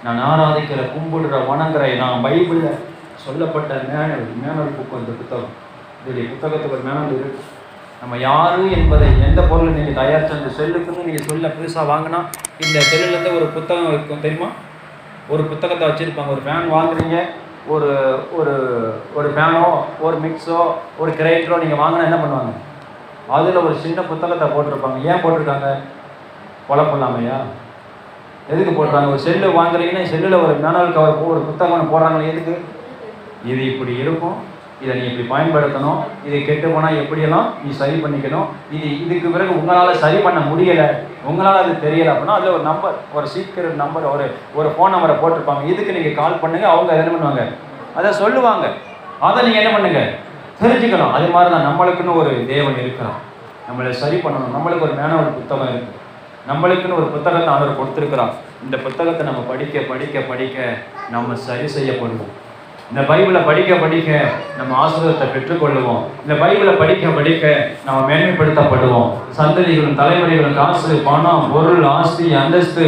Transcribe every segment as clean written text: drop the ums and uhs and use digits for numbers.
நான் ஆராதிக்கிற, கும்பிடுற, வணங்குற, நான் பைபிளில் சொல்லப்பட்ட மேனுவல் புக், அந்த புத்தகம், இதோடைய புத்தகத்துக்கு ஒரு மேனுவல் இருக்கு. நம்ம யாரு என்பதை, எந்த பொருளை நீங்கள் தயாரிச்சு அந்த செல்லுக்குன்னு நீங்கள் சொல்ல புதுசாக வாங்கினா இந்த செல்லுலேருந்து ஒரு புத்தகம் இருக்கும் தெரியுமா? ஒரு புத்தகத்தை வச்சுருப்பாங்க. ஒரு ஃபேன் வாங்குறீங்க, ஒரு ஒரு ஒரு ஃபேனோ, ஒரு மிக்ஸோ, ஒரு கிரைண்டரோ நீங்கள் வாங்கினா என்ன பண்ணுவாங்க? அதில் ஒரு சின்ன புத்தகத்தை போட்டிருப்பாங்க. ஏன் போட்டிருக்காங்க? குழப்பமில்லாமையா? எதுக்கு போடுறாங்க? ஒரு செல்லு வாங்குறீங்கன்னா செல்லில் ஒரு மேனுவல் கவர், ஒரு புத்தகம் போடுறாங்களே, எதுக்கு? இது இப்படி இருக்கும், இதை நீ இப்படி பயன்படுத்தணும், இது கெட்டு போனால் எப்படியெல்லாம் நீ சரி பண்ணிக்கணும், இதுக்கு பிறகு உங்களால் சரி பண்ண முடியலை, உங்களால் அது தெரியலை அப்படின்னா அதில் ஒரு நம்பர், ஒரு சீக்கிரம் நம்பர், ஒரு ஃபோன் நம்பரை போட்டிருப்பாங்க. இதுக்கு நீங்கள் கால் பண்ணுங்கள், அவங்க என்ன பண்ணுவாங்க? அதை சொல்லுவாங்க. அதை நீங்கள் என்ன பண்ணுங்க? தெரிஞ்சுக்கணும். அது மாதிரி தான் நம்மளுக்குன்னு ஒரு தேவன் இருக்கிறான். நம்மளை சரி பண்ணணும். நம்மளுக்கு ஒரு மேனுவல் புத்தகம் இருக்குது. நம்மளுக்குன்னு ஒரு புத்தகத்தை ஆண்டவர் கொடுத்துருக்கிறான். இந்த புத்தகத்தை நம்ம படிக்க படிக்க படிக்க நம்ம சரி செய்யப்படுவோம். இந்த பைபிளை படிக்க படிக்க நம்ம ஆசீர்வாதத்தை பெற்றுக்கொள்ளுவோம். இந்த பைபிளை படிக்க படிக்க நம்ம மேன்மைப்படுத்தப்படுவோம். சந்ததிகளும் தலைமுறைகளும் காசு, பணம், பொருள், ஆஸ்தி, அந்தஸ்து,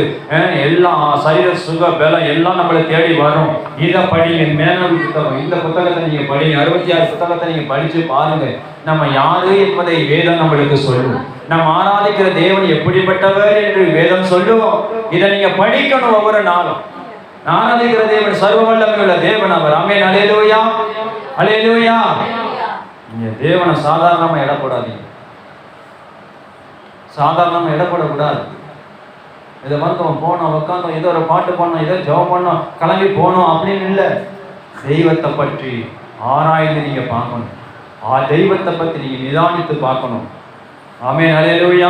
எல்லாம், சரீர சுக பலம் எல்லாம் நம்மளை தேடி வரும். இதை படிங்க. மேனுவல் புத்தகம், இந்த புத்தகத்தை நீங்க படிங்க. 66 புத்தகத்தை நீங்க படிச்சு பாருங்க. நம்ம யாரு என்பதை வேதம் நம்மளுக்கு சொல்லும். நம்ம ஆராதிக்கிற தேவன் எப்படிப்பட்டவர் என்று வேதம் சொல்லுவோம். இதை நீங்க படிக்கணும் ஒவ்வொரு நாளும். ஆராதிக்கிற தேவன் சர்வ வல்லமையுள்ள தேவன் அவர். ஆமென். அல்லேலூயா, அல்லேலூயா. நீங்க தேவனை சாதாரணமா இடப்படாதீங்க. சாதாரணமா இடப்படக்கூடாது. இதை வந்து போனோம், உட்காந்தோம், ஏதோ ஒரு பாட்டு பாடணும், ஏதோ ஜெபம் பண்ணோம், கிளம்பி போனோம் அப்படின்னு இல்லை. தெய்வத்தை பற்றி ஆராய்ந்து நீங்க பார்க்கணும். தெய்வத்தை பற்றி நீங்க நிதானித்து பார்க்கணும். ஆமென். அல்லேலூயா.